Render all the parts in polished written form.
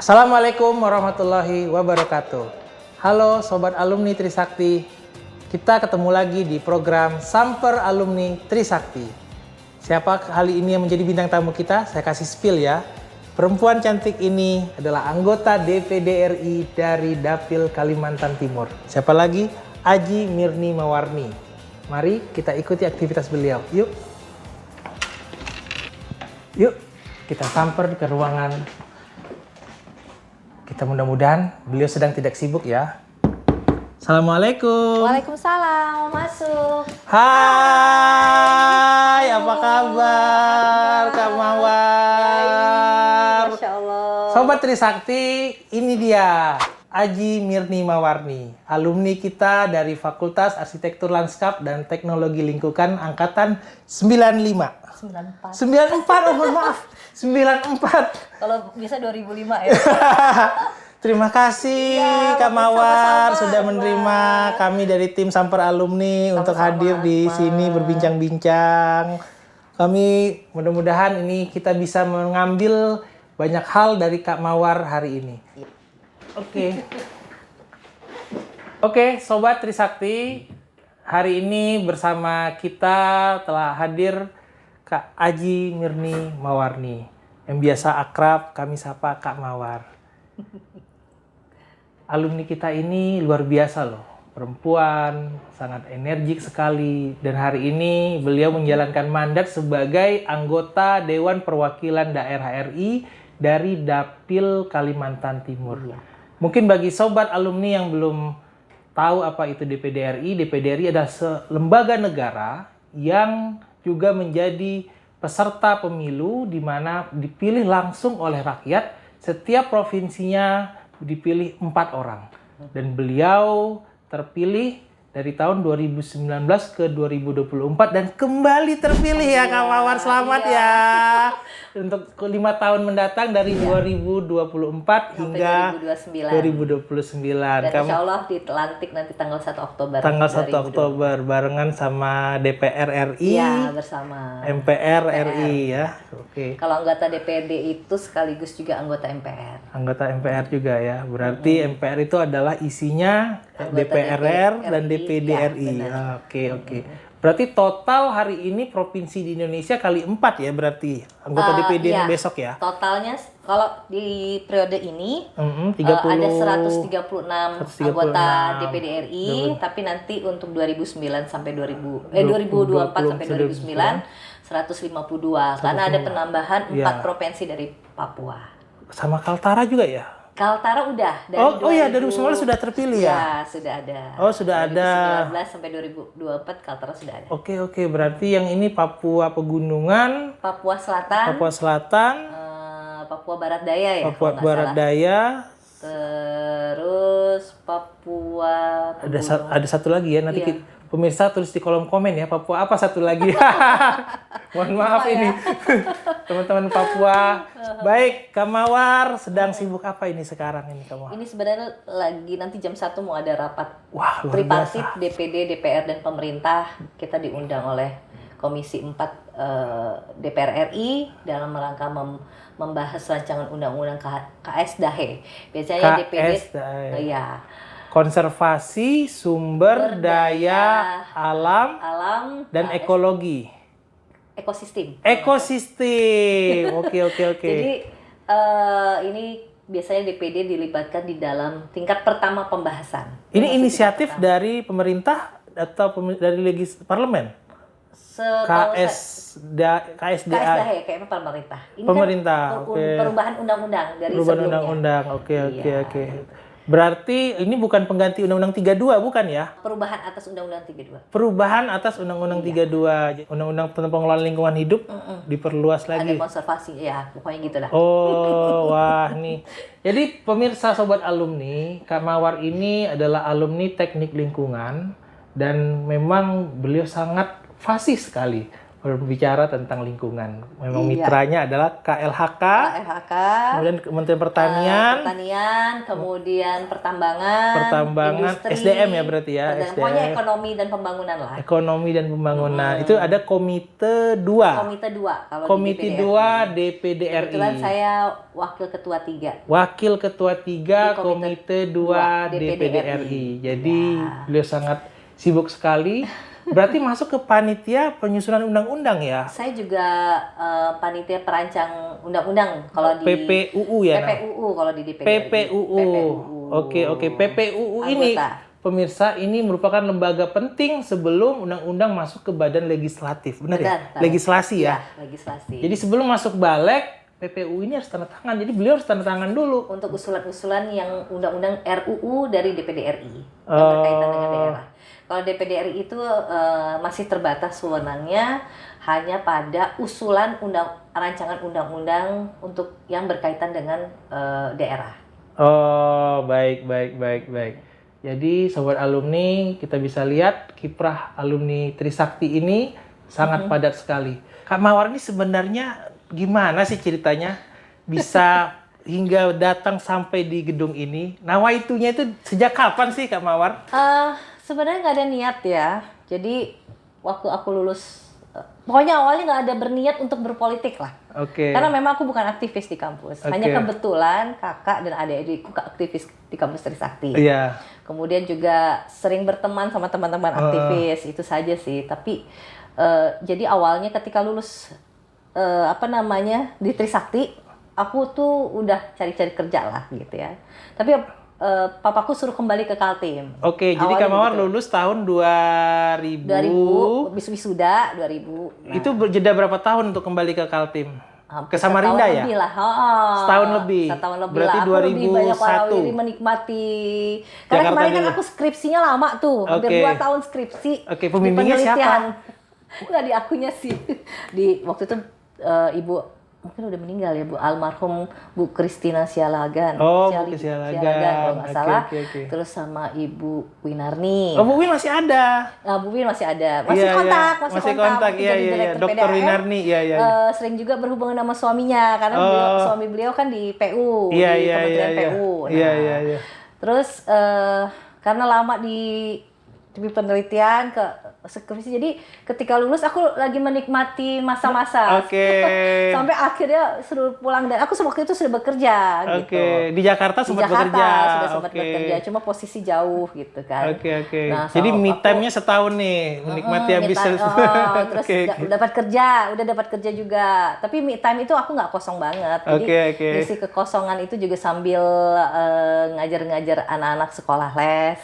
Assalamualaikum warahmatullahi wabarakatuh. Halo Sobat Alumni Trisakti. Kita ketemu lagi di program Samper Alumni Trisakti. Siapa kali ini yang menjadi bintang tamu kita? Saya kasih spill ya. Perempuan cantik ini adalah anggota DPD RI dari Dapil Kalimantan Timur. Siapa lagi? Aji Mirni Mawarni. Mari kita ikuti aktivitas beliau. Yuk. Yuk, kita samper ke ruangan. Kita mudah-mudahan beliau sedang tidak sibuk ya. Assalamualaikum. Waalaikumsalam, masuk. Hai, apa kabar Kak Mawar? Masya Allah. Sobat Trisakti, ini dia Aji Mirni Mawarni, alumni kita dari Fakultas Arsitektur Lanskap dan Teknologi Lingkungan Angkatan 95. 94, oh mohon maaf. 94. Kalau bisa 2005 ya. Terima kasih Ya, Kak Mawar sama-sama, sudah menerima kami dari tim Samper Alumni untuk hadir di sini berbincang-bincang. Kami mudah-mudahan ini kita bisa mengambil banyak hal dari Kak Mawar hari ini. Oke, Sobat Trisakti, hari ini bersama kita telah hadir Kak Aji Mirni Mawarni, yang biasa akrab kami sapa Kak Mawar. Alumni kita ini luar biasa loh, perempuan, sangat energik sekali. Dan hari ini beliau menjalankan mandat sebagai anggota Dewan Perwakilan Daerah RI dari Dapil Kalimantan Timur. Mungkin bagi sobat alumni yang belum tahu apa itu DPD RI adalah lembaga negara yang juga menjadi peserta pemilu di mana dipilih langsung oleh rakyat. Setiap provinsinya dipilih 4 orang. Dan beliau terpilih dari tahun 2019 ke 2024 dan kembali terpilih ya Kak Mawar. Selamat ya. Untuk 5 tahun mendatang dari 2024 hingga 2029. Dan insya Allah dilantik nanti tanggal 1 Oktober. Tanggal 1 Oktober barengan sama DPR RI. Iya, bersama MPR RI ya. Oke. Kalau anggota DPD itu sekaligus juga anggota MPR. Anggota MPR juga ya. Berarti MPR itu adalah isinya Anggota DPR dan DPD ya, RI. benar. Oke. Berarti total hari ini provinsi di Indonesia kali 4 ya berarti anggota DPD Iya. besok ya. Totalnya kalau di periode ini 30, ada 136 anggota 136. DPD RI, tapi nanti untuk 2009 sampai 2024 sampai 2009 152 karena ada penambahan 4 provinsi dari Papua. Sama Kaltara juga ya? Kaltara udah dari iya, dari 2019 sudah terpilih ya? Ya, sudah ada. Oh, sudah ada. 2019 sampai 2024 Kaltara sudah ada. Oke. Berarti yang ini Papua Pegunungan, Papua Selatan, Papua Barat Daya ya. Papua kalau nggak Barat salah. Daya. Terus Papua Ada satu lagi ya, nanti Iya. pemirsa tulis di kolom komen ya, Papua apa satu lagi. Mohon maaf ini. Teman-teman Papua. Baik, Kak Mawar sedang sibuk apa ini sekarang ini Kak Mawar? Ini sebenarnya lagi nanti jam 1 mau ada rapat Wah, luar tripartit biasa. DPD, DPR dan pemerintah. Kita diundang oleh Komisi 4 DPR RI dalam rangka membahas rancangan undang-undang KSDAHE. Biasanya DPD KSDAHE. ya. Konservasi sumber daya alam dan ekologi. Ekosistem. Ekosistem. Oke. Jadi ini biasanya DPD dilibatkan di dalam tingkat pertama pembahasan. Ini inisiatif dari pemerintah atau dari parlemen? KSDA. KSDAHE kayaknya pemerintah. Ini Pemerintah, kan oke. perubahan undang-undang dari Perubahan sebelumnya. undang-undang. Oke. Iya. Berarti ini bukan pengganti Undang-Undang 32 bukan ya? Perubahan atas Undang-Undang 32. Perubahan atas Undang-Undang 32. Undang-Undang tentang pengelolaan lingkungan hidup diperluas Ada lagi. konservasi ya, pokoknya gitulah. Oh, wah nih. Jadi pemirsa sobat alumni, Kak Mawar ini adalah alumni Teknik Lingkungan dan memang beliau sangat fasih sekali berbicara tentang lingkungan. Memang Iya. mitranya adalah KLHK, LHK, kemudian Kementerian Pertanian, kemudian pertambangan, industri, SDM ya berarti ya, pokoknya SDM. ekonomi dan pembangunan lah. Ekonomi dan Pembangunan. Itu ada Komite 2. Komite 2 kalau Komite di 2 DPD RI. Kebetulan saya wakil ketua 3. Wakil Ketua 3 Di Komite 2 DPD RI. Jadi beliau sangat sibuk sekali. Berarti masuk ke panitia penyusunan undang-undang ya? Saya juga panitia perancang undang-undang kalau di PPUU ya? PPUU kalau di DPD. PPUU. Oke. PPUU ini pemirsa ini merupakan lembaga penting sebelum undang-undang masuk ke badan legislatif. Benar ya? Legislasi ya? Legislasi. Jadi sebelum masuk balik PPU ini harus tanda tangan. Jadi beliau harus tanda tangan dulu. Untuk usulan-usulan yang undang-undang RUU dari DPD RI yang berkaitan dengan daerah. Kalau DPD RI itu masih terbatas wewenangnya hanya pada usulan rancangan undang-undang untuk yang berkaitan dengan daerah. Oh, baik. Jadi sobat alumni, kita bisa lihat kiprah alumni Trisakti ini sangat padat sekali. Kak Mawar ini sebenarnya gimana sih ceritanya bisa hingga datang sampai di gedung ini? Nawaitunya itu sejak kapan sih Kak Mawar? Sebenarnya nggak ada niat ya. Jadi waktu aku lulus, pokoknya awalnya nggak ada berniat untuk berpolitik lah. Oke. Karena memang aku bukan aktivis di kampus. Hanya kebetulan kakak dan adik-adikku aktivis di kampus Trisakti. Iya. Kemudian juga sering berteman sama teman-teman aktivis, itu saja sih. Tapi jadi awalnya ketika lulus di Trisakti, aku tuh udah cari-cari kerja lah gitu ya. Tapi papaku suruh kembali ke Kaltim. Oke, jadi Kak Mawar lulus tahun 2000. 2000, wisuda 2000. Itu jeda berapa tahun untuk kembali ke Kaltim? Ke Samarinda ya? Lebih lah. Setahun lebih. Berarti lah. Aku 2001. lebih banyak warawiri menikmati. Karena kemarin kan aku skripsinya lama tuh. Hampir 2 tahun skripsi. Oke, pembimbingnya siapa? Enggak di akunya sih. Waktu itu Ibu mungkin udah meninggal ya, Bu, almarhum Bu Kristina Sialagan. Oh, Bu Sialagan kalau nggak salah. Okay. Terus sama Ibu Winarni. Oh, Bu Win masih ada. Nah, Bu Win masih ada. Masih kontak. Iya. Dr. Winarni, iya. Sering juga berhubungan sama suaminya karena suami beliau kan di PU, di Kementerian PU. Iya. Terus karena lama di penelitian ke skripsi, jadi ketika lulus aku lagi menikmati masa-masa. Sampai akhirnya suruh pulang dan aku waktu itu sudah bekerja gitu. Di Jakarta sempat bekerja. Sudah sempat bekerja, cuma posisi jauh gitu kan. Nah, jadi me time-nya setahun nih, menikmati habis terus udah dapat kerja juga. Tapi me time itu aku nggak kosong banget. Jadi ngisi kekosongan itu juga sambil ngajar-ngajar anak-anak sekolah les.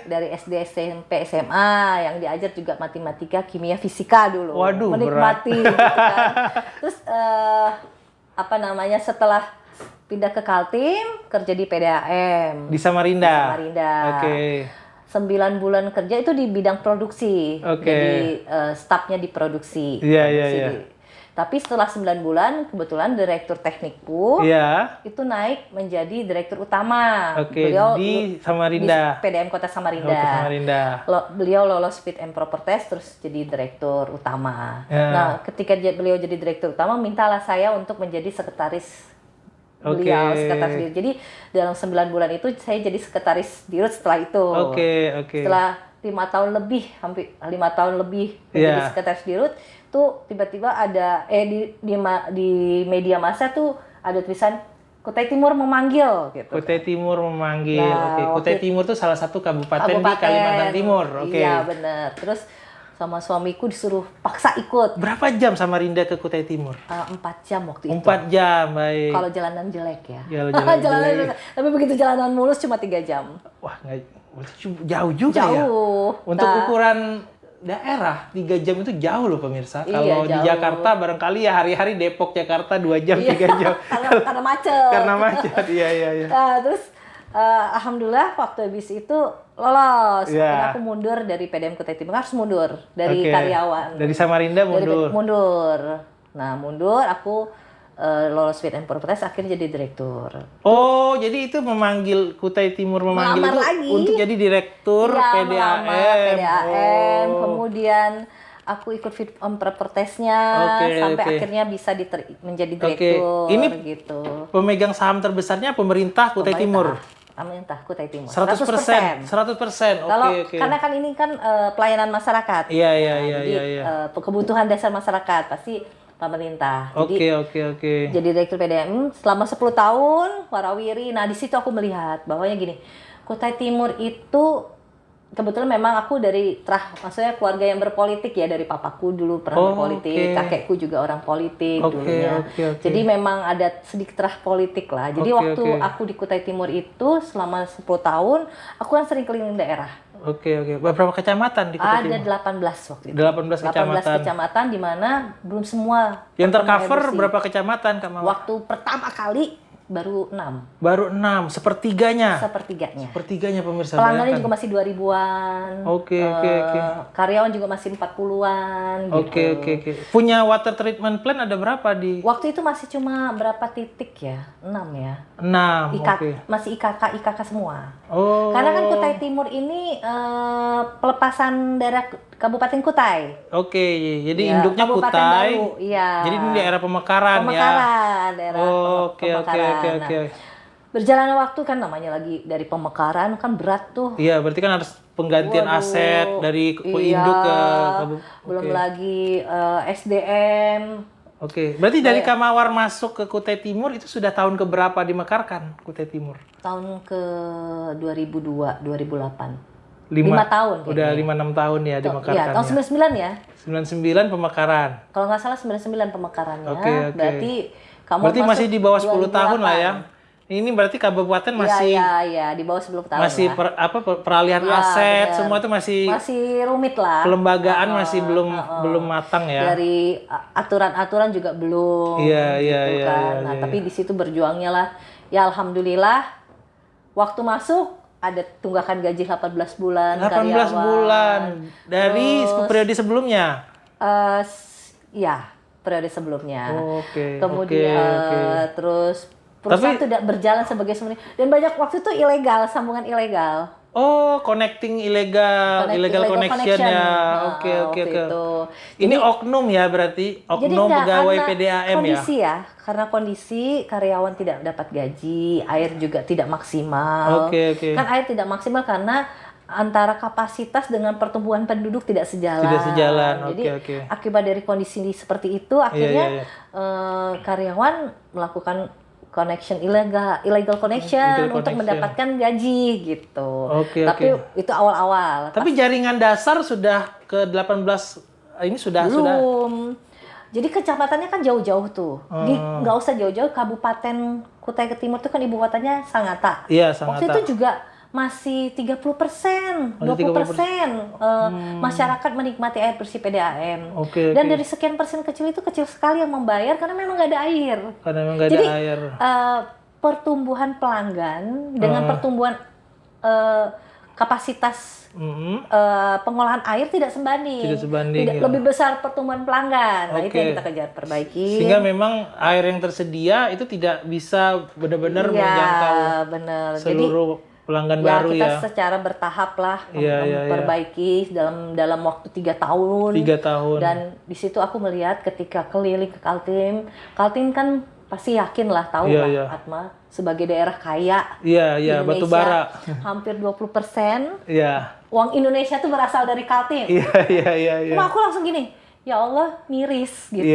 Dari SD, SMP, SMA yang diajar juga matematika, kimia, fisika dulu. Waduh, menikmati gitu kan. Terus setelah pindah ke Kaltim, kerja di PDAM di Samarinda. 9 bulan kerja itu di bidang produksi. Jadi stafnya di produksi. Iya. Tapi setelah 9 bulan, kebetulan direktur teknikku itu naik menjadi direktur utama. Beliau di Samarinda. Di PDM Kota Samarinda. Beliau lolos fit and proper test, terus jadi direktur utama. Nah, ketika beliau jadi direktur utama, mintalah saya untuk menjadi sekretaris beliau, sekretaris dirut. Jadi dalam 9 bulan itu saya jadi sekretaris dirut setelah itu. Setelah 5 tahun lebih, hampir 5 tahun lebih menjadi sekretaris dirut, tuh tiba-tiba ada di media massa tuh ada tulisan Kutai Timur memanggil gitu. Kutai Timur memanggil. Kutai Timur tuh salah satu kabupaten di Kalimantan Timur. Iya, benar. Terus sama suamiku disuruh paksa ikut. Berapa jam Samarinda ke Kutai Timur? 4 jam waktu itu. 4 jam, baik. Kalau jalanan jelek ya. Jalanan jelek. Tapi begitu jalanan mulus cuma 3 jam. Wah, jauh juga ya. Untuk ukuran daerah 3 jam itu jauh loh pemirsa. Kalau di Jakarta barangkali ya hari-hari Depok Jakarta 2 jam 3 jam. Karena macet. Karena macet. Iya. Terus alhamdulillah waktu habis itu lolos. Karena aku mundur dari PDM Kutai Timur, harus mundur dari karyawan. Dari Samarinda mundur. Mundur. Nah, mundur aku lolos fit and proper test, akhirnya jadi direktur. Oh, jadi itu memanggil Kutai Timur memanggil itu lagi. Untuk jadi direktur PDAM. Kemudian aku ikut fit on proper testnya sampai Oke. akhirnya bisa menjadi Oke. direktur Ini gitu. pemegang saham terbesarnya pemerintah Kutai Timur. Pemerintah Kutai Timur. 100%. 100%. Kalau Oke. karena kan ini kan pelayanan masyarakat. Iya. Jadi kebutuhan dasar masyarakat pasti pemerintah. Jadi Oke. jadi direktur PDAM selama 10 tahun warawiri. Nah, di situ aku melihat bahwanya gini, Kutai Timur itu kebetulan memang aku maksudnya keluarga yang berpolitik ya, dari papaku dulu pernah berpolitik, kakekku juga orang politik dulunya. Jadi memang ada sedikit terah politik lah. Jadi waktu aku di Kutai Timur itu selama 10 tahun, aku kan sering keliling daerah. Oke. Berapa kecamatan di Kutai Timur? Ada 18 waktu itu. 18 kecamatan di mana belum semua yang tercover berapa kecamatan, Kak Mawar? Waktu pertama kali baru 6. Baru 6, sepertiganya pemirsa. Pelanggannya juga masih 2000-an. Oke. Karyawan juga masih 40-an gitu. Oke. Punya water treatment plant ada berapa di? Waktu itu masih cuma berapa titik ya? 6 ya. 6. Masih IKK semua. Oh. Karena kan Kutai Timur ini pelepasan daerah Kabupaten Kutai. Oke, jadi Ya, induknya Kabupaten Kutai. Baru, iya. Jadi ini daerah pemekaran ya. Daerah Oke. pemekaran. Nah, berjalannya waktu kan namanya lagi dari pemekaran kan berat tuh. Iya, berarti kan harus penggantian aset dari induk ke belum lagi SDM. Oke, berarti dari Kak Mawar masuk ke Kutai Timur itu sudah tahun keberapa dimekarkan Kutai Timur? Tahun ke 2002, 2008. 5 tahun kayaknya. Udah 5-6 tahun ya dimekarkan. Iya, tahun 99 ya. 99 pemekaran. Kalau nggak salah 99 pemekarannya. Oke. Berarti kamu masih di bawah 10 tahun lah ya. Ini berarti kabupaten masih Iya, di bawah 10 tahun. Masih peralihan aset, bener. semua itu masih rumit lah. Pelembagaan masih belum matang ya. Dari aturan-aturan juga belum. Iya. Nah, tapi di situ berjuangnya lah. Ya alhamdulillah waktu masuk ada tunggakan gaji 18 bulan 18 bulan dari periode sebelumnya. Ya, periode sebelumnya. Oke. Kemudian terus perusahaan tidak berjalan sebagai semula dan banyak waktu itu sambungan ilegal. Oh, connecting illegal connection ya. Oke. Ini oknum ya berarti, oknum pegawai PDAM kondisi ya. Karena kondisi karyawan tidak dapat gaji, air juga tidak maksimal. Oke. Kan air tidak maksimal karena antara kapasitas dengan pertumbuhan penduduk tidak sejalan. Jadi akibat dari kondisi seperti itu akhirnya karyawan melakukan illegal connection untuk mendapatkan gaji gitu. Tapi itu awal-awal. Tapi jaringan dasar sudah ke 18 ini sudah. Jadi kecamatannya kan jauh-jauh tuh. Nggak usah jauh-jauh, Kabupaten Kutai Timur itu kan ibu kotanya Sangatta. Iya, Sangatta. Waktu itu juga masih 30%, 20% masyarakat menikmati air bersih PDAM. Dan dari sekian persen kecil itu kecil sekali yang membayar karena memang nggak ada air. Jadi pertumbuhan pelanggan dengan pertumbuhan kapasitas pengolahan air tidak sebanding. Lebih besar pertumbuhan pelanggan. Nah, itu yang kita kejar perbaiki. Sehingga memang air yang tersedia itu tidak bisa benar-benar menjangkau seluruh pelanggan baru ya. Kita secara bertahap lah memperbaiki dalam waktu 3 tahun. 3 tahun. Dan di situ aku melihat ketika keliling ke Kaltim kan pasti yakin lah, tahu lah Atma sebagai daerah kaya. Iya, batu bara. Hampir 20%. Iya. Uang Indonesia tuh berasal dari Kaltim. Iya. Cuma aku langsung gini, ya Allah miris gitu.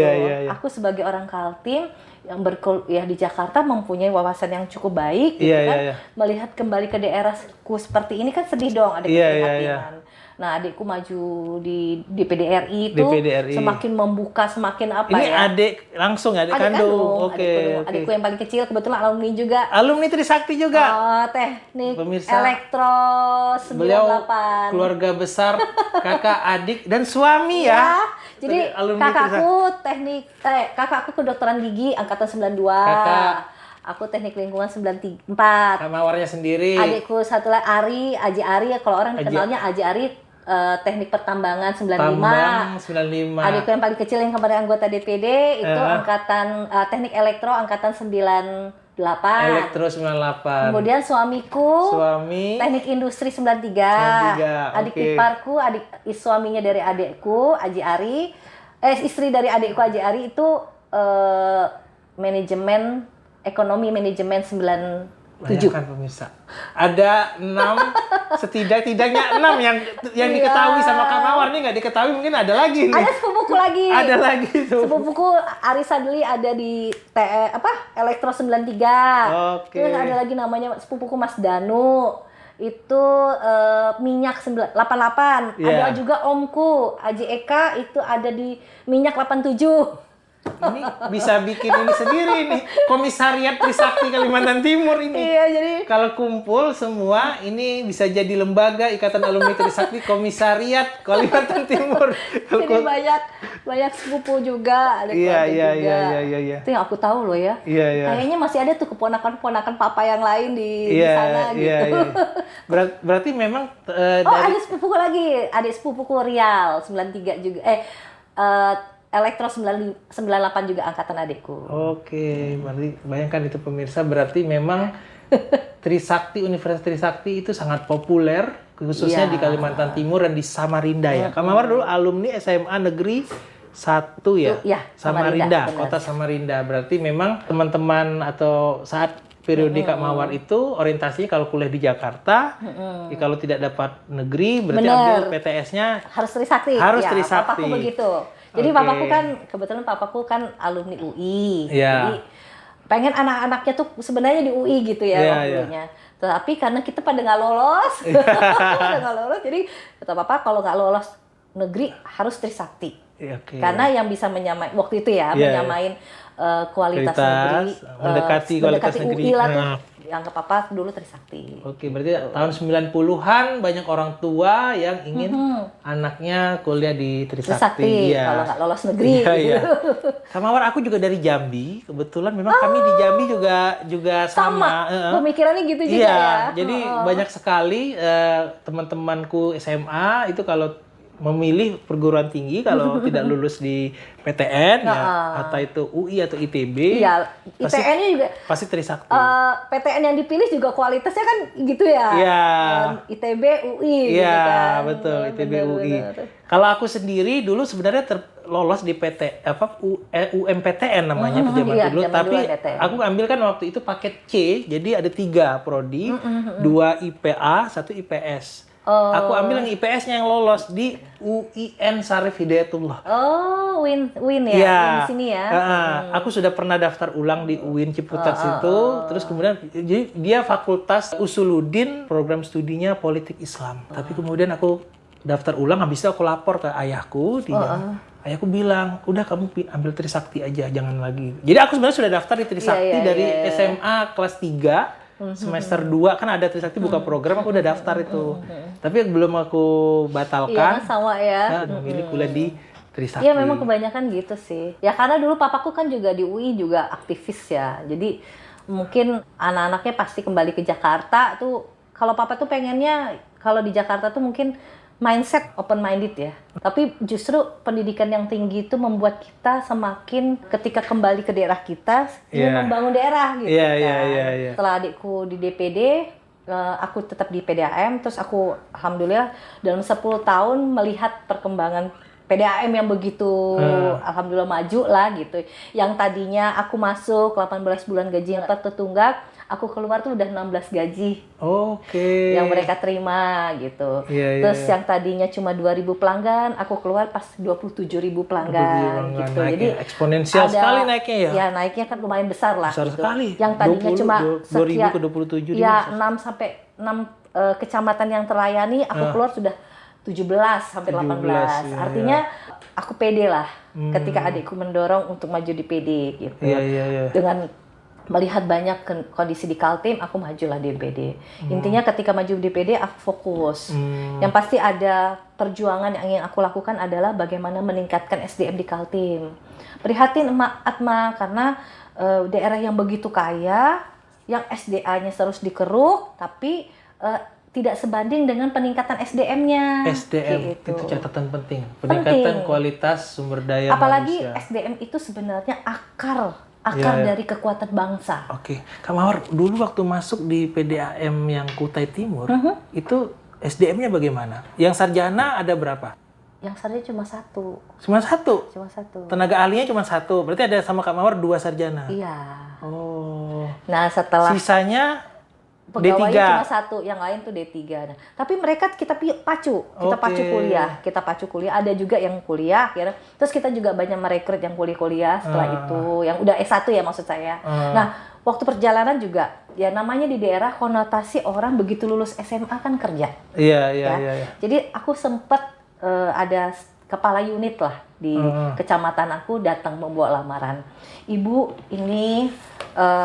Aku sebagai orang Kaltim yang di Jakarta mempunyai wawasan yang cukup baik gitu melihat kembali ke daerahku seperti ini kan sedih dong, ada keprihatinan. Nah, adikku maju di DPD RI itu semakin membuka, semakin apa ini adik langsung ya, adik kandung. Adikku yang paling kecil kebetulan alumni juga. Alumni Trisakti juga. Teknik Pemirsa, elektro 98. Beliau keluarga besar, kakak, adik dan suami ya. Jadi kakakku kedokteran gigi angkatan 92. Aku teknik lingkungan 94. Mawarnya sendiri. Adikku satu lagi Aji Ari, kalau orang kenalnya Aji Ari teknik pertambangan 95. 95. Adikku yang paling kecil yang kemarin anggota DPD itu angkatan teknik elektro angkatan 98. Elektro 98. Kemudian suamiku Suami Teknik Industri 93. 93, Adik oke. iparku, suaminya dari adikku Aji Ari. Istri dari adikku Aji Ari itu manajemen ekonomi manajemen 97. Bayangkan pemirsa, ada 6 setidaknya 6 yang diketahui sama Kak Mawar nih, nggak diketahui mungkin ada lagi nih. Ada sepupuku lagi. Ada lagi tuh. Sepupuku Ari Sadli ada di Elektro 93. Oke. Terus ada lagi namanya sepupuku Mas Danu. Itu minyak 88. Iya. Ada juga omku Aji Eka itu ada di minyak 87. Ini bisa bikin ini sendiri nih, Komisariat Trisakti Kalimantan Timur ini. Iya, jadi Kalau kumpul semua ini bisa jadi lembaga Ikatan Alumni Trisakti Komisariat Kalimantan Timur. jadi banyak sepupu juga, ada keluarga juga. Iya. Itu yang aku tahu loh ya. Iya. Kayaknya masih ada tuh keponakan-keponakan papa yang lain di sana gitu. Iya. Berarti memang Ada sepupuku lagi, adik sepupuku Rial 93 juga. Elektro 98 juga angkatan adikku. Oke, berarti bayangkan itu pemirsa, berarti memang Trisakti, Universitas Trisakti itu sangat populer, khususnya Iya. di Kalimantan Timur dan di Samarinda ya. Kak Mawar dulu alumni SMA Negeri 1 ya? Iya, Samarinda, benar. kota Samarinda. Berarti memang teman-teman atau saat periode Kak Mawar itu orientasinya kalau kuliah di Jakarta, kalau tidak dapat negeri berarti Benar. ambil PTS-nya Harus Trisakti. Harus ya, Trisakti. Papaku begitu. Jadi Oke. kebetulan papaku kan alumni UI. Iya. Jadi pengen anak-anaknya tuh sebenarnya di UI gitu ya Iya, waktunya. Tapi karena kita pada nggak lolos, jadi kata papa kalau nggak lolos negeri harus Trisakti. Iya, oke. Karena yang bisa menyamain waktu itu ya, Iya, menyamain kualitas Kualitas, negeri, mendekati kualitas negeri. UI lah tuh. Nah. Yang ke papa dulu Trisakti. Oke, berarti tahun 90-an banyak orang tua yang ingin anaknya kuliah di Trisakti. Trisakti, Iya. kalau nggak lolos negeri. Iya. Kak Mawar, aku juga dari Jambi. Kebetulan memang kami di Jambi juga sama. Pemikirannya gitu juga Iya, ya. jadi banyak sekali teman-temanku SMA itu kalau memilih perguruan tinggi kalau tidak lulus di PTN ya atau itu UI atau ITB. Iya, ITN-nya juga Pasti Trisakti. PTN yang dipilih juga kualitasnya kan gitu ya. Iya. ITB, UI gitu Iya, kan. betul, ITB Benar, UI. benar. Kalau aku sendiri dulu sebenarnya lolos di UMPTN namanya zaman iya, dulu, zaman tapi dulu PTN. aku ambil kan waktu itu paket C, jadi ada 3 prodi, 2 IPA, 1 IPS. Aku ambil yang IPS-nya yang lolos di UIN Syarif Hidayatullah. Oh, Win ya, Iya. Win di sini ya. Aku sudah pernah daftar ulang di UIN Ciputat situ, terus kemudian jadi dia Fakultas Usuluddin, program studinya Politik Islam. Tapi kemudian aku daftar ulang, habis itu aku lapor ke ayahku, ayahku bilang, udah kamu ambil Trisakti aja, jangan lagi. Jadi aku sebenarnya sudah daftar di Trisakti dari SMA kelas 3. Semester 2 kan ada Trisakti buka program, aku udah daftar itu. Tapi belum aku Iya, batalkan. sama ya. Memilih kuliah di Trisakti. Iya, memang kebanyakan gitu sih. Ya karena dulu papaku kan juga di UI juga aktivis ya. Jadi mungkin anak-anaknya pasti kembali ke Jakarta tuh. Kalau papa tuh pengennya kalau di Jakarta tuh mungkin mindset open minded ya. Tapi justru pendidikan yang tinggi itu membuat kita semakin ketika kembali ke daerah kita ingin membangun daerah gitu kan. Iya. Setelah adikku di DPD, aku tetap di PDAM, terus aku alhamdulillah dalam 10 tahun melihat perkembangan PDAM yang begitu alhamdulillah maju lah gitu. Yang tadinya aku masuk 18 bulan gaji yang tertunggak, aku keluar tuh udah 16 gaji. Oke. Yang mereka terima gitu. Iya, Terus iya. yang tadinya cuma 2.000 pelanggan, aku keluar pas 27.000 pelanggan gitu. Naik Jadi ya. Eksponensial sekali naiknya ya. Ya, naiknya kan lumayan besar lah Besar gitu. sekali. Yang tadinya 20, cuma 2.000 ke 27.000. Ya, 6 sampai 6 kecamatan yang terlayani, aku keluar sudah 17 sampai 18. 17, iya, Artinya aku pede lah ketika adikku mendorong untuk maju di PD gitu. Iya. Dengan melihat banyak kondisi di Kaltim, aku majulah di DPD. Intinya ketika maju di DPD, aku fokus. Yang pasti ada perjuangan yang ingin aku lakukan adalah bagaimana meningkatkan SDM di Kaltim. Prihatin Atma karena daerah yang begitu kaya, yang SDA-nya terus dikeruk, tapi tidak sebanding dengan peningkatan SDM-nya. SDM gitu. itu catatan penting. Peningkatan kualitas sumber daya Apalagi manusia. SDM itu sebenarnya akar akar dari kekuatan bangsa. Oke. Kak Mawar, dulu waktu masuk di PDAM yang Kutai Timur, itu SDM-nya bagaimana? Yang sarjana ada berapa? Yang sarjana cuma satu. Cuma satu? Cuma satu. Tenaga ahlinya cuma satu. Berarti ada sama Kak Mawar 2 sarjana? Iya. Oh. Nah, setelah sisanya pegawainya D3. cuma satu, yang lain tuh D3. Nah, tapi mereka kita pacu kuliah, Ada juga yang kuliah, terus kita juga banyak merekrut yang kuliah setelah itu, yang udah S1 ya maksud saya. Nah, waktu perjalanan juga, ya namanya di daerah konotasi orang begitu lulus SMA kan kerja. Iya. Jadi aku sempat ada kepala unit lah di kecamatan aku datang membawa lamaran. Ibu, ini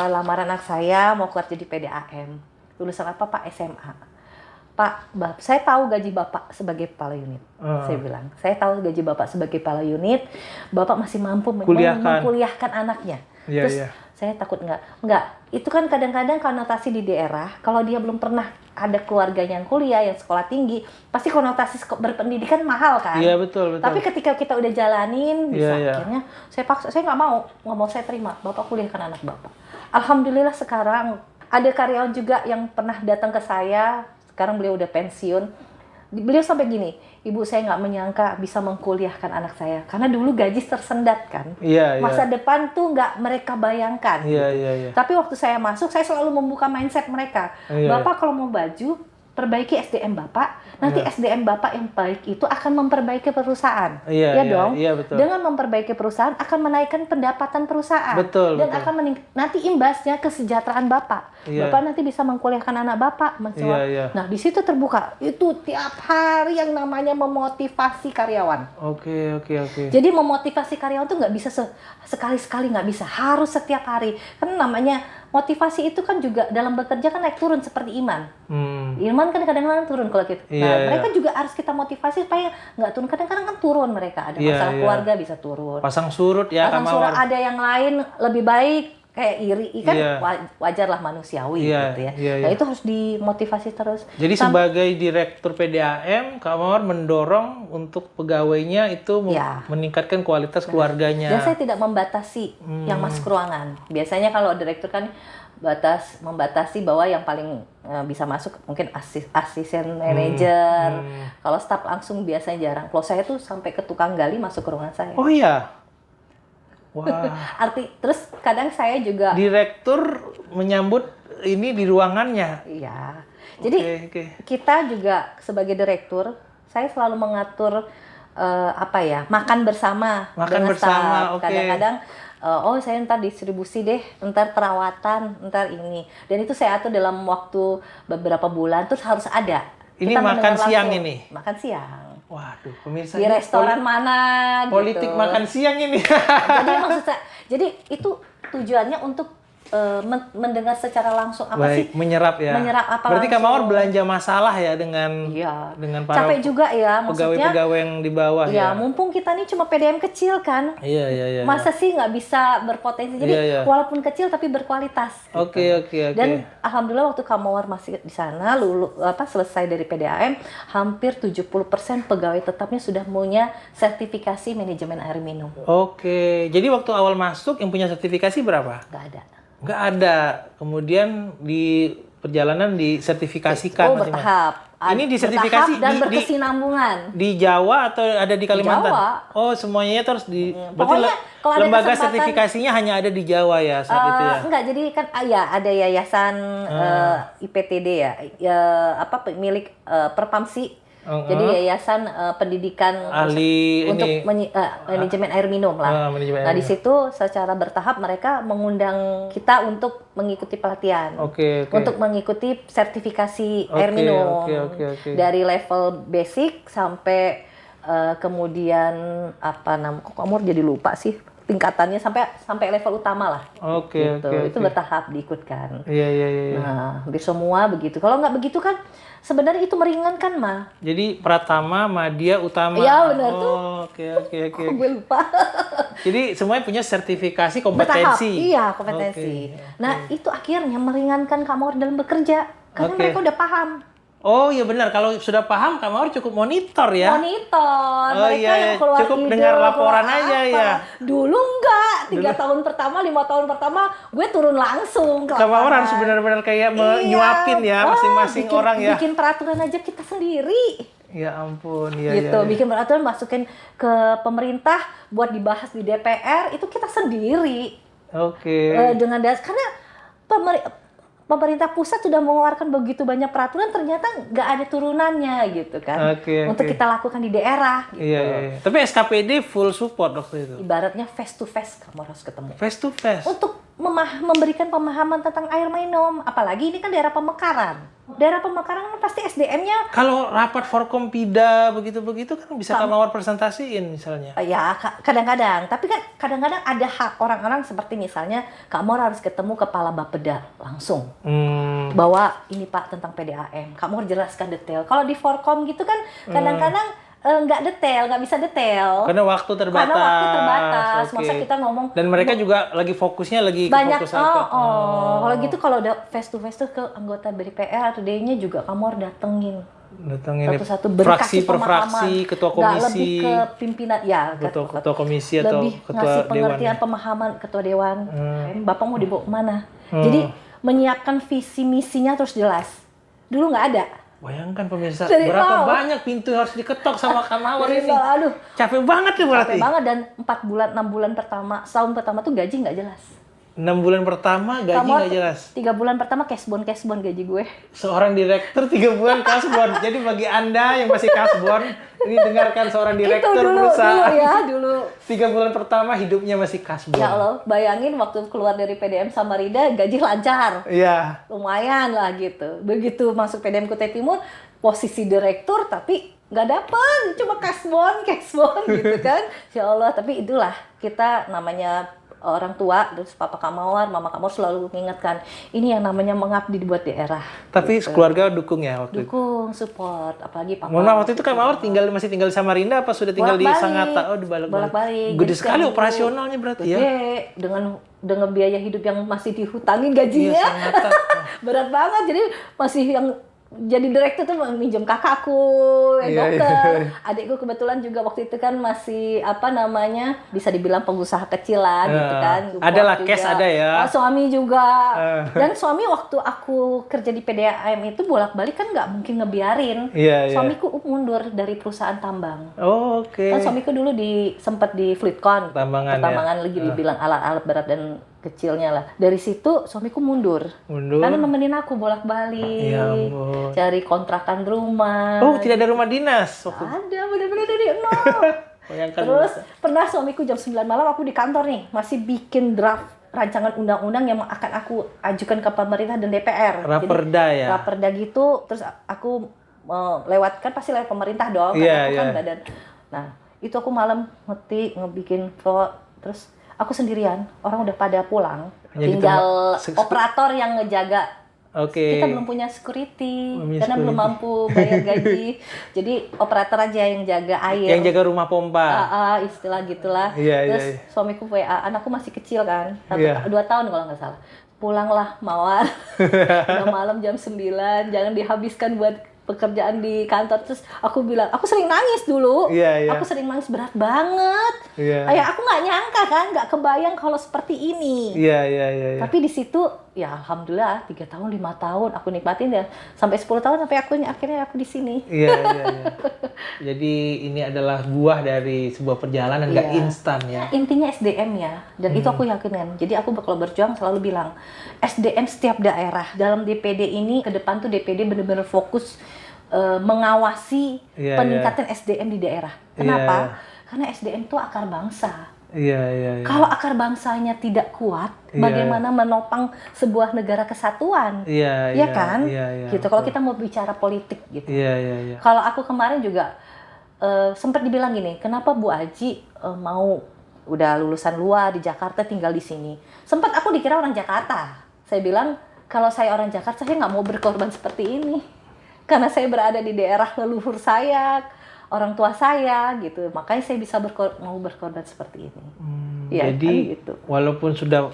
lamaran anak saya mau kerja di PDAM. Lulusan apa Pak? SMA. Pak, saya tahu gaji Bapak sebagai kepala unit. Saya bilang, saya tahu gaji Bapak sebagai kepala unit. Bapak masih mampu mengkuliahkan anaknya. Terus saya takut enggak. Itu kan kadang-kadang konotasi di daerah, kalau dia belum pernah ada keluarganya yang kuliah, yang sekolah tinggi, pasti konotasi berpendidikan mahal kan? Iya, betul. Tapi ketika kita udah jalanin, akhirnya saya paksa, saya nggak mau saya terima, Bapak kuliahkan anak Bapak. Alhamdulillah sekarang ada karyawan juga yang pernah datang ke saya, sekarang beliau udah pensiun. Beliau sampai gini, Ibu, saya nggak menyangka bisa mengkuliahkan anak saya. Karena dulu gaji tersendat kan. Masa depan tuh nggak mereka bayangkan. Gitu. Tapi waktu saya masuk, saya selalu membuka mindset mereka. Bapak kalau mau baju, perbaiki SDM Bapak. Nanti SDM Bapak yang baik itu akan memperbaiki perusahaan. Dong. Betul. Dengan memperbaiki perusahaan akan menaikkan pendapatan perusahaan. Betul. Akan nanti imbasnya kesejahteraan Bapak. Bapak nanti bisa mengkuliahkan anak Bapak. Nah, di situ terbuka. Itu tiap hari yang namanya memotivasi karyawan. Oke. Jadi memotivasi karyawan tuh nggak bisa sekali-sekali, nggak bisa. Harus setiap hari. Karena namanya motivasi itu kan juga dalam bekerja kan naik turun seperti iman. Iman kan kadang-kadang turun kalau gitu. Mereka juga harus kita motivasi supaya nggak turun. Kadang-kadang kan turun mereka. Ada masalah keluarga bisa turun. Pasang surut ya. Pasang surut, ada yang lain lebih baik. Kayak iri kan wajar lah manusiawi gitu ya. Nah itu harus dimotivasi terus. Jadi sebagai direktur PDAM, Kak Mawar mendorong untuk pegawainya itu meningkatkan kualitas keluarganya. Dan saya tidak membatasi yang masuk ruangan. Biasanya kalau direktur kan membatasi bahwa yang paling bisa masuk mungkin asisten manajer. Kalau staf langsung biasanya jarang. Kalau saya tuh sampai ke tukang gali masuk ke ruangan saya. Oh iya. Wah. Terus kadang saya juga direktur menyambut ini di ruangannya. Iya. Jadi kita juga sebagai direktur, saya selalu mengatur makan bersama. Makan bersama. Kadang-kadang saya ntar distribusi deh, ntar perawatan, ntar ini. Dan itu saya atur dalam waktu beberapa bulan, terus harus ada. Ini makan siang ini? Makan siang. Waduh, pemirsa. Di restoran mana politik gitu. Makan siang ini. Jadi maksud saya, itu tujuannya untuk mendengar secara langsung sih? Menyerap ya. Menyerap apa berarti langsung. Kak Mawar belanja masalah ya dengan para capek juga ya, maksudnya pegawai yang di bawah ya. Mumpung kita nih cuma PDM kecil kan. Iya. Masa sih nggak bisa berpotensi. Jadi walaupun kecil tapi berkualitas. Oke. Dan alhamdulillah waktu Kak Mawar masih di sana, selesai dari PDAM, hampir 70% pegawai tetapnya sudah punya sertifikasi manajemen air minum. Oke. Jadi waktu awal masuk yang punya sertifikasi berapa? Nggak ada. Kemudian di perjalanan disertifikasikan. Bertahap. Ini disertifikasi dan berkesinambungan. Di Jawa atau ada di Kalimantan? Di Jawa. Oh, semuanya terus di. Pokoknya kalau ada lembaga sertifikasinya hanya ada di Jawa ya saat itu ya. Enggak, jadi kan ada yayasan IPTD milik Perpamsi. Jadi yayasan pendidikan ahli untuk manajemen air minum lah. Nah di situ secara bertahap mereka mengundang kita untuk mengikuti pelatihan, untuk mengikuti sertifikasi air minum dari level basic sampai kemudian kok kamu jadi lupa sih tingkatannya sampai level utama lah. Itu bertahap diikutkan. Iya. Nah, hampir semua begitu. Kalau nggak begitu kan sebenarnya itu meringankan mah. Jadi Pratama, Madya, Utama. Iya benar tuh. Oke. Gue lupa. Jadi semuanya punya sertifikasi kompetensi. Bertahap. Iya, kompetensi. Nah, itu akhirnya meringankan kamu dalam bekerja karena mereka udah paham. Oh iya benar, kalau sudah paham Kak Mawar cukup monitor ya. Monitor, Oh mereka iya, yang keluar cukup ide, dengar laporan keluar aja apa. ya. Dulu enggak, 3 tahun pertama, 5 tahun pertama gue turun langsung ke Kak Mawar harus lapangan. benar-benar kayak Iya. nyuapin ya masing-masing bikin, orang ya. bikin peraturan aja kita sendiri. Ya ampun, iya Gitu, iya. bikin peraturan masukin ke pemerintah buat dibahas di DPR, itu kita sendiri. Oke. Dengan dasar karena pemerintah pusat sudah mengeluarkan begitu banyak peraturan, ternyata nggak ada turunannya gitu kan. Oke, untuk oke. kita lakukan di daerah gitu. Iya, iya, iya. Tapi SKPD full support waktu itu. Ibaratnya face to face kamu harus ketemu Face to face. untuk memberikan pemahaman tentang air minum, apalagi ini kan daerah pemekaran. Daerah pemekaran kan pasti SDM-nya Kalau rapat Forkompida begitu-begitu kan bisa Kak Mawar presentasiin misalnya. ya kadang-kadang, tapi kan kadang-kadang ada hak orang-orang seperti misalnya kamu harus ketemu kepala Bapeda langsung. Bahwa ini Pak tentang PDAM, kamu harus jelaskan detail. Kalau di Forkom gitu kan kadang-kadang nggak detail, nggak bisa detail. Karena waktu terbatas. Karena waktu terbatas. Oke. Masa kita ngomong Dan mereka juga lagi fokusnya lagi ke banyak. fokus apa. Kalau gitu kalau udah face to face tuh ke anggota DPR atau DI-nya juga kamu harus datengin Datangin satu-satu fraksi berkasih per pemahaman. fraksi, ketua Nggak komisi. lebih ke pimpinan ya, Ketua komisi atau lebih ketua ngasih dewan. pengertian pemahaman ketua dewan. Bapak mau dibawa kemana? Jadi menyiapkan visi misinya terus jelas. Dulu nggak ada. Bayangkan pemirsa, Dari berapa nol. banyak pintu yang harus diketok sama Kak Mawar Dari ini. nol, aduh, Capek banget tuh berarti. capek banget. Dan 4 bulan, 6 bulan pertama, setahun pertama tuh gaji nggak jelas. 6 bulan pertama gaji nggak jelas. 3 bulan pertama cashbon gaji gue. Seorang direktur 3 bulan kasbon. Jadi bagi Anda yang masih kasbon, ini dengarkan seorang direktur Itu dulu perusahaan. dulu. 3 bulan pertama hidupnya masih kasbon. Ya Allah, bayangin waktu keluar dari PDM Samarinda gaji lancar. Iya. Lumayan lah gitu. Begitu masuk PDM Kutai Timur, posisi direktur tapi nggak dapet, cuma kasbon gitu kan. Ya Allah, tapi itulah kita namanya orang tua, terus Papa Kak Mawar, Mama Kak Mawar selalu mengingatkan, ini yang namanya mengabdi buat daerah. Tapi keluarga dukung ya waktu itu. Dukung, support, apalagi Papa. Mohon maaf, waktu itu Kak Mawar masih tinggal di Samarinda apa sudah tinggal di Bolak-balik. Sangatta? Oh, di Bolak-balik. Gede Jadi sekali sekarang operasionalnya berarti ya. Gede, dengan biaya hidup yang masih dihutangin gajinya. Iya, Sangatta. Berat banget, jadi masih yang jadi direktur tuh minjem kakakku Iya, dokter. iya. Adikku kebetulan juga waktu itu kan masih bisa dibilang pengusaha kecilan gitu kan. Adalah Juga. cash ada ya. Suami juga. Dan suami waktu aku kerja di PDAM itu bolak-balik kan nggak mungkin ngebiarin. Iya, iya. Suamiku mundur dari perusahaan tambang. Oh, oke. Kan suamiku dulu sempat di Fleetcon. Tambangan, Pertambangan ya. lagi dibilang alat-alat berat dan kecilnya lah. Dari situ suamiku mundur. Karena nemenin aku bolak-balik. Ya ampun. Cari kontrakan rumah. Oh, tidak ada rumah dinas waktu. Ada, bener-bener dari nol. Bayangkan. Terus pernah suamiku jam 9 malam aku di kantor nih, masih bikin draft rancangan undang-undang yang akan aku ajukan ke pemerintah dan DPR. Raperda Jadi, ya. Raperda gitu, terus aku lewat pemerintah dong, Iya, karena aku kan iya. badan. Nah, itu aku malam ngebikin terus aku sendirian, orang udah pada pulang, Hanya tinggal di operator yang ngejaga. Oke. Kita belum punya security, Belum punya karena belum security. mampu bayar gaji. Jadi operator aja yang jaga air. Yang jaga rumah pompa. Istilah gitulah. Iya, Terus iya. suamiku WA, anakku masih kecil kan, Iya. 2 tahun kalau nggak salah. Pulanglah Mawar, udah malam jam 9, jangan dihabiskan buat pekerjaan di kantor. Terus aku bilang, aku sering nangis dulu. Iya, iya. Aku sering nangis berat banget. Iya. Aku nggak nyangka kan, nggak kebayang kalau seperti ini. Iya, iya, iya. Tapi di situ ya alhamdulillah 3 tahun 5 tahun aku nikmatin ya, sampai 10 tahun sampai akhirnya aku di sini. Iya, iya, iya. Jadi ini adalah buah dari sebuah perjalanan nggak Iya. instan ya. Intinya SDM ya, dan itu aku yakinin. Jadi aku kalau berjuang selalu bilang SDM setiap daerah dalam DPD ini ke depan tuh DPD benar-benar fokus mengawasi Iya, peningkatan SDM di daerah. Kenapa? Karena SDM itu akar bangsa. Iya, iya, iya. Kalau akar bangsanya tidak kuat, Iya. bagaimana menopang sebuah negara kesatuan? Iya, Iya kan? Iya, iya. Gitu. Kalau kita mau bicara politik gitu. Iya, iya, iya. Kalau aku kemarin juga sempat dibilang gini, kenapa Bu Aji mau udah lulusan luar di Jakarta tinggal di sini? Sempat aku dikira orang Jakarta. Saya bilang kalau saya orang Jakarta saya nggak mau berkorban seperti ini, karena saya berada di daerah leluhur saya. orang tua saya gitu. Makanya saya bisa mau berkorban seperti ini. Ya, Jadi kan gitu. walaupun sudah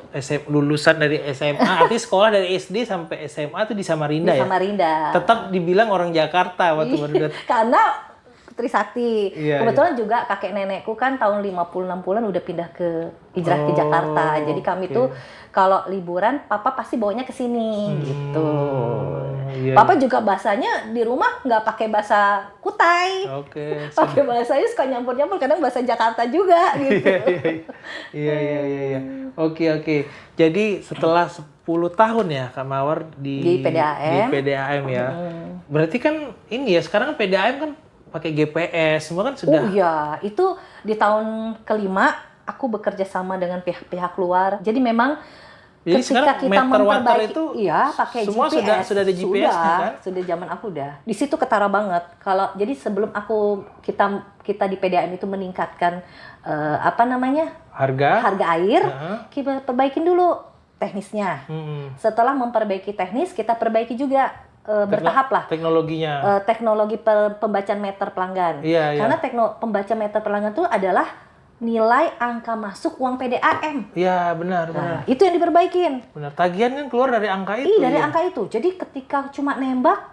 lulusan dari SMA, artinya sekolah dari SD sampai SMA tuh di Samarinda Di ya? Samarinda. Tetap dibilang orang Jakarta waktu baru datang. Karena Trisakti. Iya, Kebetulan juga kakek nenekku kan tahun 50-60-an udah pindah hijrah ke Jakarta. Jadi kami tuh kalau liburan papa pasti bawanya ke sini gitu. Iya. Papa juga bahasanya di rumah nggak pakai bahasa Kutai. Oke. Pakai bahasanya suka nyampur-nyampur, kadang bahasa Jakarta juga gitu. Iya. Oke. Jadi setelah 10 tahun ya Kak Mawar di PDAM ya. Berarti kan ini ya sekarang PDAM kan pakai GPS semua kan sudah. Oh iya, itu di tahun kelima aku bekerja sama dengan pihak-pihak luar. Jadi memang ketika kita memperbaiki itu iya pakai semua GPS. sudah ada GPS kan? Sudah zaman aku udah. Di situ ketara banget. Jadi sebelum kita di PDAM itu meningkatkan harga air, kita perbaikin dulu teknisnya. Setelah memperbaiki teknis, kita perbaiki juga bertahap lah teknologinya. Teknologi pembacaan meter pelanggan. Iya. Karena pembaca meter pelanggan itu adalah nilai angka masuk uang PDAM. Iya, benar. Itu yang diperbaikin. Benar. Tagihan kan keluar dari angka itu. Iya, dari angka itu. Jadi ketika cuma nembak,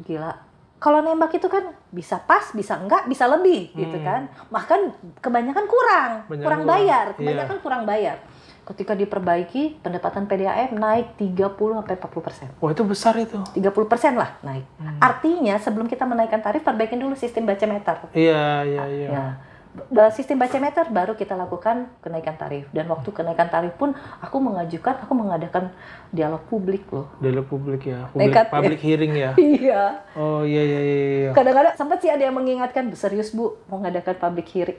gila. Kalau nembak itu kan bisa pas, bisa enggak, bisa lebih gitu kan. Bahkan kebanyakan kurang bayar. Kebanyakan kurang bayar. Ketika diperbaiki, pendapatan PDAM naik 30-40%. Wah, itu besar itu. 30% lah naik. Artinya sebelum kita menaikkan tarif, perbaikin dulu sistem baca meter. Iya. Sistem baca meter baru kita lakukan kenaikan tarif. Dan waktu kenaikan tarif pun aku mengadakan dialog publik loh. Dialog publik ya. Public hearing ya. Iya. Oh iya. Kadang-kadang sempat sih ada yang mengingatkan, serius Bu, mau mengadakan public hearing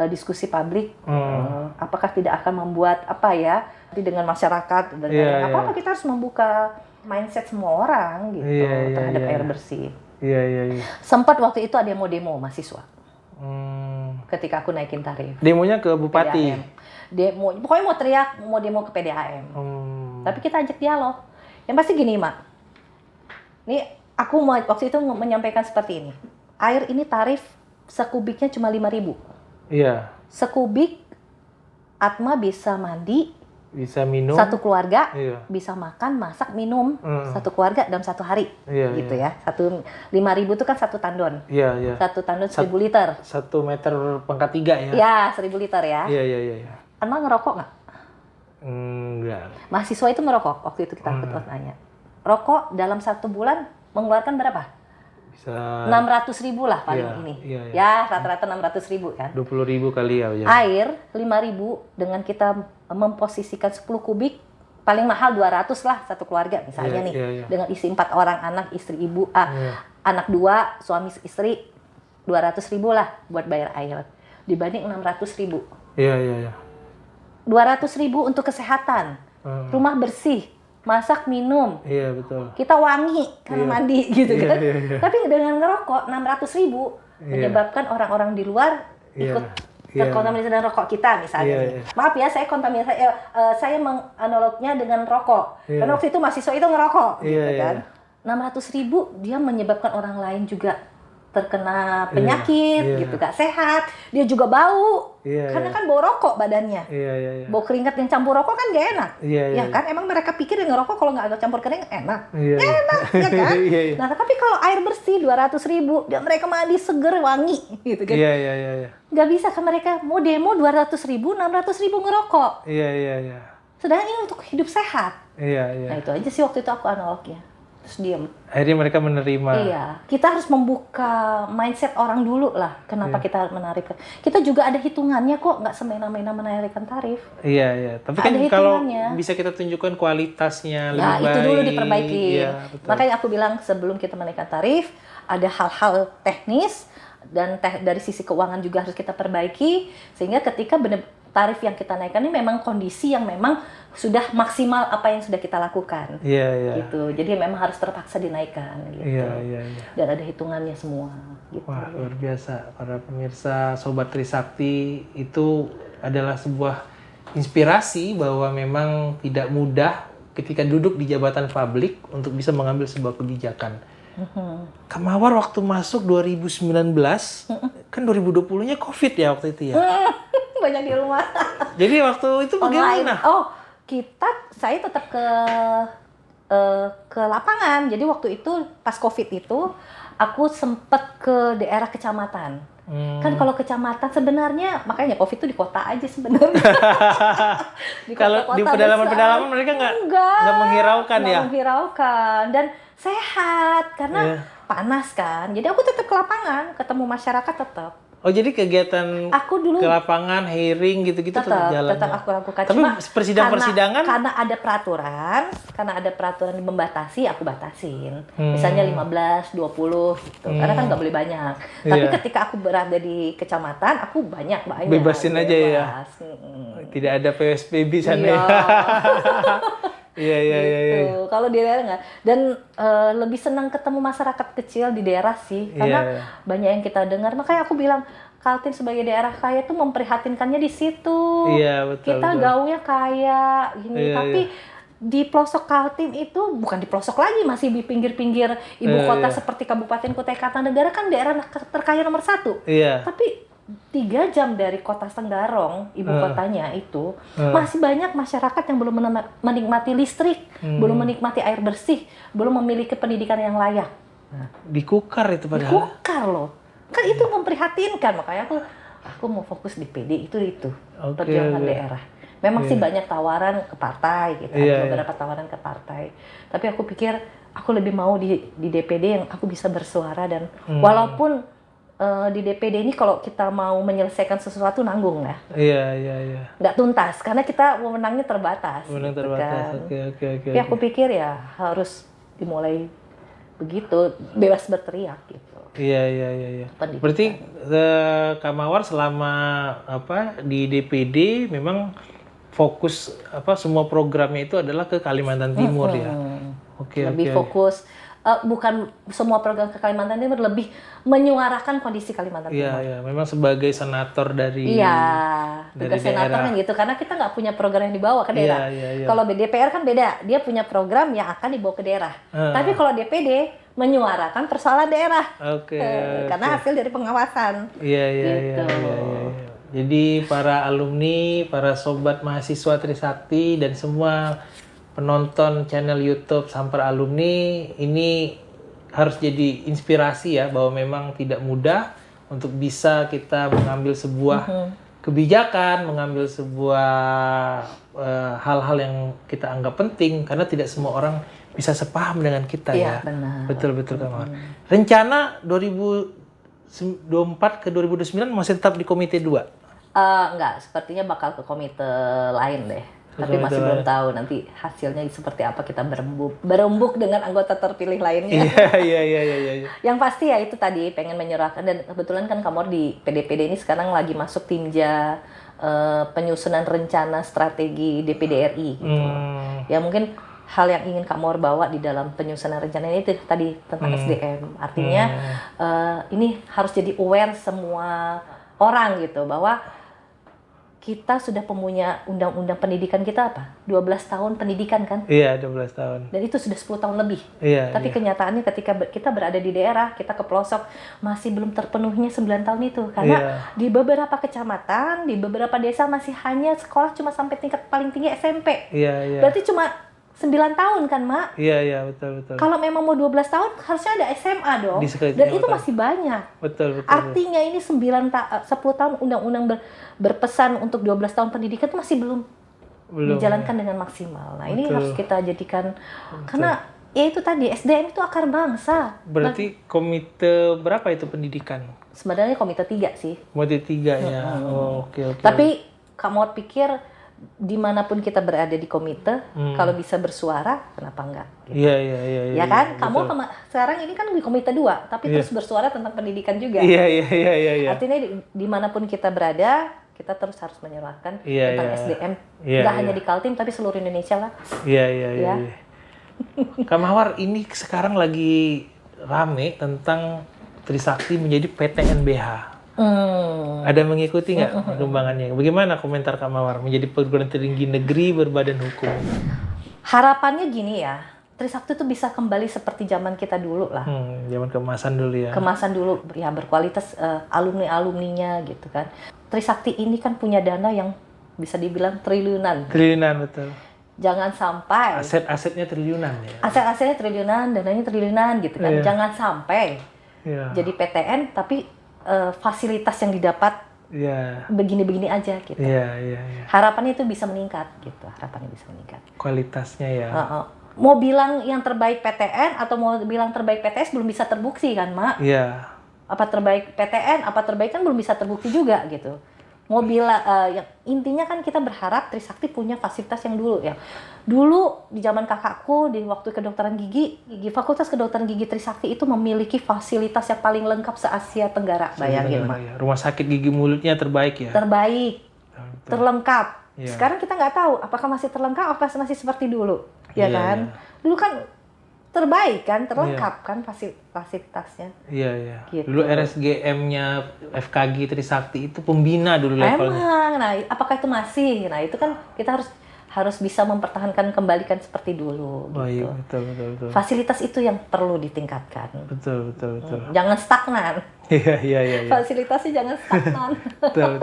diskusi publik, apakah tidak akan membuat dengan masyarakat dan apa kita harus membuka mindset semua orang gitu terhadap air bersih. Iya. Sempat waktu itu ada yang mau demo mahasiswa. Ketika aku naikin tarif. Demonya ke bupati. Demo, pokoknya mau teriak, mau demo ke PDAM. Tapi kita ajak dialog. Yang pasti gini, Mak. Nih aku waktu itu menyampaikan seperti ini. Air ini tarif sekubiknya cuma 5.000. Iya. Sekubik Atma bisa mandi, bisa minum, satu keluarga bisa makan, masak, minum satu keluarga dalam satu hari, gitu ya. 5.000 itu kan satu tandon. Iya. Satu tandon 1.000 liter. 1 meter pangkat 3 ya. Ya, 1.000 liter ya. Iya. Atma ngerokok nggak? Enggak. Mahasiswa itu merokok waktu itu kita nanya. Rokok dalam 1 bulan mengeluarkan berapa? Bisa 600.000 lah paling ini. Iya. Ya, rata-rata 600.000 kan. 20.000 kali ya. Air 5.000 dengan kita memposisikan 10 kubik paling mahal 200 lah satu keluarga misalnya nih. Iya. Dengan isi 4 orang, anak, istri, ibu, anak 2, suami istri 200.000 lah buat bayar air. Dibanding 600.000. Iya. 200.000 untuk kesehatan. Rumah bersih. Masak, minum. Iya, betul. Kita wangi karena mandi gitu kan. Iya. Tapi dengan ngerokok 600.000 menyebabkan orang-orang di luar ikut terkontaminasi dengan rokok kita misalnya. Maaf ya, saya kontaminasi saya menganalognya dengan rokok. Karena waktu itu mahasiswa itu ngerokok gitu kan. 600.000 dia menyebabkan orang lain juga terkena penyakit gitu, gak sehat, dia juga bau karena kan bau rokok badannya, bau keringat yang campur rokok kan gak enak, ya kan emang mereka pikir yang ngerokok kalau nggak ada campur keringat enak, enak ya kan. Nah tapi kalau air bersih 200.000 dan mereka mandi seger wangi gitu kan, nggak bisa kan mereka mau demo 200.000, 600.000 ngerokok, sedangkan ini untuk hidup sehat, nah itu aja sih waktu itu aku analognya. Terus diam. Akhirnya mereka menerima. Iya, kita harus membuka mindset orang dulu lah. Kenapa kita menarik? Kita juga ada hitungannya kok, nggak semena-mena menarikkan tarif. Iya. Tapi kan kalau bisa kita tunjukkan kualitasnya lebih baik. Itu dulu diperbaiki. Iya, makanya aku bilang sebelum kita menaikkan tarif, ada hal-hal teknis dan dari sisi keuangan juga harus kita perbaiki sehingga ketika tarif yang kita naikkan ini memang kondisi yang memang sudah maksimal apa yang sudah kita lakukan. Gitu. Jadi memang harus terpaksa dinaikkan gitu. Dan ada hitungannya semua gitu. Wah, luar biasa para pemirsa Sobat Trisakti, itu adalah sebuah inspirasi bahwa memang tidak mudah ketika duduk di jabatan publik untuk bisa mengambil sebuah kebijakan. Kak Mawar waktu masuk 2019, kan 2020-nya COVID ya waktu itu ya. Banyak di rumah. Jadi waktu itu Online. bagaimana? Oh, saya tetap ke lapangan. Jadi waktu itu pas COVID itu aku sempet ke daerah kecamatan. Kan kalau kecamatan sebenarnya, makanya COVID itu di kota aja sebenarnya. Kalau di pedalaman-pedalaman mereka nggak menghiraukan ya? Nggak menghiraukan dan sehat karena panas kan. Jadi aku tetap ke lapangan, ketemu masyarakat tetap. Oh jadi kegiatan Aku dulu ke lapangan, hearing gitu-gitu tetap jalan. Tetap aku lakukan. Tapi Cuma persidangan karena ada peraturan membatasi, aku batasin. Misalnya 15, 20 gitu. Karena kan nggak boleh banyak. Tapi ketika aku berada di kecamatan, aku banyak. Bebasin aja ya. Tidak ada PSBB sana ya. Iya. Gitu. Kalau di daerah nggak. Dan lebih senang ketemu masyarakat kecil di daerah sih, karena banyak yang kita dengar. Makanya aku bilang Kaltim sebagai daerah kaya tuh memprihatinkannya di situ. Iya betul. Kita gaulnya kaya gini, tapi di pelosok Kaltim itu bukan di pelosok lagi, masih di pinggir-pinggir ibu kota seperti Kabupaten Kutai Kartanegara kan daerah terkaya nomor 1. Iya. Tapi 3 jam dari kota Tenggarong, ibu kotanya itu, masih banyak masyarakat yang belum menikmati listrik, belum menikmati air bersih, belum memiliki pendidikan yang layak. Dikukar itu padahal. Dikukar loh. Kan itu memprihatinkan, makanya aku mau fokus di PD itu perjuangan daerah. Memang sih banyak tawaran ke partai gitu, beberapa tawaran ke partai. Tapi aku pikir aku lebih mau di DPD yang aku bisa bersuara dan walaupun di DPD ini kalau kita mau menyelesaikan sesuatu nanggung ya. Iya. Nggak tuntas karena kita wewenangnya terbatas. Wewenang gitu terbatas. kan. Oke. Tapi aku pikir ya harus dimulai begitu, bebas berteriak gitu. Iya. Berarti Kak Mawar selama di DPD memang fokus semua programnya itu adalah ke Kalimantan Timur ya. Oke. Lebih fokus. Bukan semua program ke Kalimantan Timur, lebih menyuarakan kondisi Kalimantan Timur. Iya, memang sebagai senator dari tugas senator kan gitu, karena kita nggak punya program yang dibawa ke daerah. Iya. Kalau DPR kan beda, dia punya program yang akan dibawa ke daerah. Tapi kalau DPD menyuarakan persoalan daerah, karena hasil dari pengawasan. Iya. Jadi para alumni, para sobat mahasiswa Trisakti dan semua penonton channel YouTube Samper Alumni ini harus jadi inspirasi ya, bahwa memang tidak mudah untuk bisa kita mengambil sebuah kebijakan, mengambil sebuah hal-hal yang kita anggap penting, karena tidak semua orang bisa sepaham dengan kita ya. Benar. Betul Kak Mawar. Rencana 2024 ke 2029 masih tetap di Komite 2? Enggak, sepertinya bakal ke komite lain deh. Tapi masih belum tahu nanti hasilnya seperti apa, kita berembuk dengan anggota terpilih lainnya. Iya. Yang pasti ya itu tadi, pengen menyerahkan, dan kebetulan kan Kamor di PD-PD ini sekarang lagi masuk Timja penyusunan rencana strategi DPD RI gitu. Ya mungkin hal yang ingin Kamor bawa di dalam penyusunan rencana ini itu tadi tentang SDM. Artinya ini harus jadi aware semua orang gitu, bahwa kita sudah punya undang-undang pendidikan kita 12 tahun pendidikan kan? Iya, 12 tahun. Dan itu sudah 10 tahun lebih. Tapi Iya. kenyataannya ketika kita berada di daerah, kita ke pelosok, masih belum terpenuhnya 9 tahun itu. Karena di beberapa kecamatan, di beberapa desa masih hanya sekolah cuma sampai tingkat paling tinggi SMP. Iya. Berarti cuma 9 tahun kan, Mak? Iya, betul. Kalau memang mau 12 tahun, harusnya ada SMA dong. Dan itu masih banyak. Betul. Artinya ini 10 tahun undang-undang berpesan untuk 12 tahun pendidikan itu masih belum dijalankan dengan maksimal. Nah, ini harus kita jadikan, karena ya itu tadi, SDM itu akar bangsa. Berarti komite berapa itu pendidikan? Sebenarnya komite 3 sih. Komite 3 ya. Oke. Tapi kamu pikir dimanapun kita berada di komite, kalau bisa bersuara, kenapa enggak? Gitu. Iya. Ya kan? Kamu sekarang ini kan di komite 2, tapi terus bersuara tentang pendidikan juga. Iya. Artinya dimanapun kita berada, kita terus harus menyuarakan tentang SDM. Nggak hanya di Kaltim, tapi seluruh Indonesia lah. Iya. Kak Mawar, ini sekarang lagi rame tentang Trisakti menjadi PTNBH. Ada mengikuti nggak perkembangannya? Bagaimana komentar Kak Mawar menjadi perguruan tinggi negeri berbadan hukum? Harapannya gini ya, Trisakti itu bisa kembali seperti zaman kita dulu lah. Zaman kemasan dulu ya. Kemasan dulu ya, berkualitas, alumni-alumninya gitu kan. Trisakti ini kan punya dana yang bisa dibilang triliunan. Triliunan, betul. Jangan sampai Aset-asetnya triliunan ya. aset-asetnya triliunan, dananya triliunan gitu kan. Iya. Jangan sampai jadi PTN tapi fasilitas yang didapat begini-begini aja gitu. Iya. Harapannya itu bisa meningkat gitu. Harapannya bisa meningkat. Kualitasnya ya. Mau bilang yang terbaik PTN atau mau bilang terbaik PTS belum bisa terbukti kan, Mak? Iya. Apa terbaik PTN, apa terbaik kan belum bisa terbukti juga gitu. Mau bilang yang intinya kan kita berharap Trisakti punya fasilitas yang dulu di zaman kakakku di waktu kedokteran gigi Fakultas Kedokteran Gigi Trisakti itu memiliki fasilitas yang paling lengkap se-Asia Tenggara. Bayangin, Mak. Ya. Rumah sakit gigi mulutnya terbaik ya. Terbaik, terlengkap. Ya. Sekarang kita nggak tahu apakah masih terlengkap, apa masih seperti dulu, ya kan? Dulu kan terbaik kan, terlengkap kan fasilitasnya. Iya. Gitu. Dulu RSGM-nya FKG Trisakti itu pembina dulu levelnya. Emang, nah apakah itu masih? Nah itu kan kita harus bisa mempertahankan kembalikan seperti dulu. Oh gitu. iya, betul. Fasilitas itu yang perlu ditingkatkan. Betul. Jangan stagnan. Iya. Fasilitasnya jangan stagnan. Betul.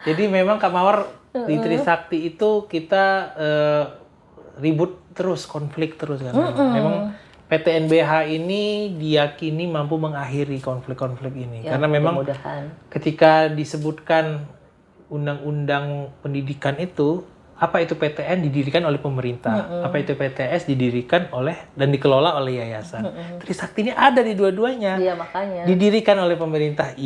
Jadi memang Kak Mawar di Trisakti itu kita ribut terus, konflik terus kan. Memang PTNBH ini diyakini mampu mengakhiri konflik-konflik ini. Ya, karena memang ketika disebutkan undang-undang pendidikan itu, apa itu PTN didirikan oleh pemerintah, apa itu PTS didirikan oleh dan dikelola oleh yayasan. Trisakti ini ada di dua-duanya. Iya, makanya. Didirikan oleh pemerintah,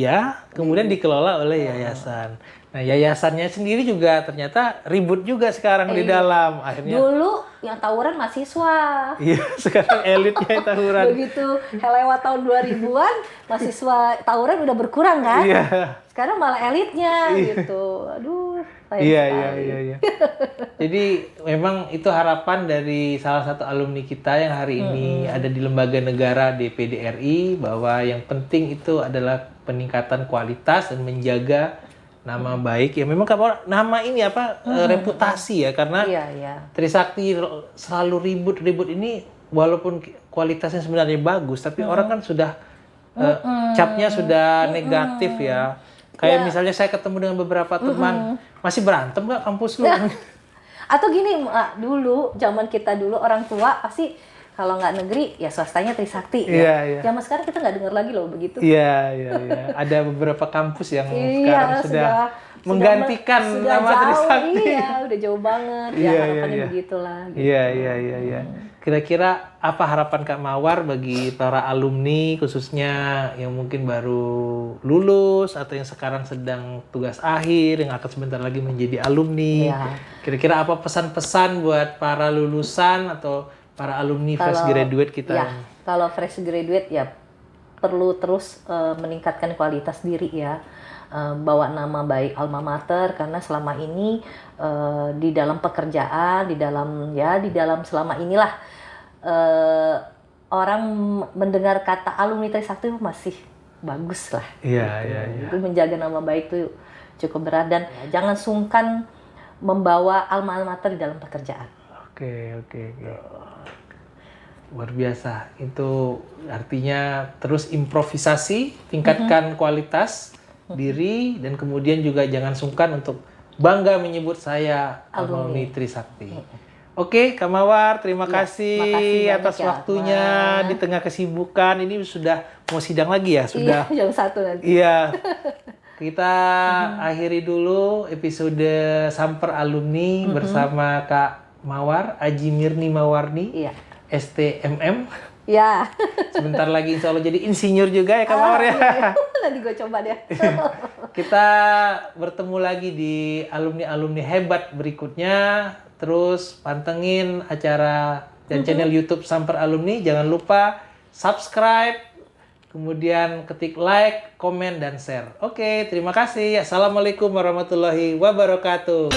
kemudian dikelola oleh yayasan. Nah, yayasannya sendiri juga ternyata ribut juga sekarang di dalam. Akhirnya dulu yang tawuran mahasiswa. Iya, sekarang elitnya yang tawuran. Begitu lewat tahun 2000-an, mahasiswa tawuran udah berkurang kan? Iya. Sekarang malah elitnya gitu. Aduh, Iya. Jadi memang itu harapan dari salah satu alumni kita yang hari ini ada di lembaga negara DPD RI, bahwa yang penting itu adalah peningkatan kualitas dan menjaga nama baik. Ya memang nama ini reputasi ya, karena Trisakti selalu ribut ini walaupun kualitasnya sebenarnya bagus, tapi orang kan sudah capnya sudah negatif ya. Kayak misalnya saya ketemu dengan beberapa teman, masih berantem nggak kampus lu? Atau gini, dulu zaman kita dulu orang tua pasti kalau nggak negeri ya swastanya Trisakti. Iya. Zaman sekarang kita nggak dengar lagi loh begitu. Iya. Ada beberapa kampus yang sekarang sudah menggantikan nama Trisakti. Iya, udah jauh banget. Harapannya begitulah. Gitu. Iya. Kira-kira apa harapan Kak Mawar bagi para alumni, khususnya yang mungkin baru lulus atau yang sekarang sedang tugas akhir, yang akan sebentar lagi menjadi alumni? Iya. Kira-kira apa pesan-pesan buat para lulusan atau para alumni fresh graduate kita? Ya, kalau fresh graduate ya perlu terus meningkatkan kualitas diri ya. Bawa nama baik alma mater, karena selama ini di dalam pekerjaan, di dalam selama inilah orang mendengar kata alumni Trisakti masih bagus lah. Iya. Itu menjaga nama baik itu cukup berat, dan jangan sungkan membawa alma mater di dalam pekerjaan. Oke. Luar biasa. Itu artinya terus improvisasi, tingkatkan kualitas diri, dan kemudian juga jangan sungkan untuk bangga menyebut saya alumni Trisakti. Oke, Kak Mawar, terima kasih atas waktunya di tengah kesibukan. Ini sudah mau sidang lagi ya? Sudah. Jam 1 nanti. Iya. Kita akhiri dulu episode Samper Alumni bersama Kak Mawar, Aji Mirni Mawarni, STMM. Ya. Sebentar lagi insya Allah jadi insinyur juga ya Kak Mawar ya. Nanti gue coba deh. Kita bertemu lagi di alumni-alumni hebat berikutnya. Terus pantengin acara dan channel YouTube Samper Alumni. Jangan lupa subscribe, kemudian ketik like, komen, dan share. Oke, terima kasih. Assalamualaikum warahmatullahi wabarakatuh.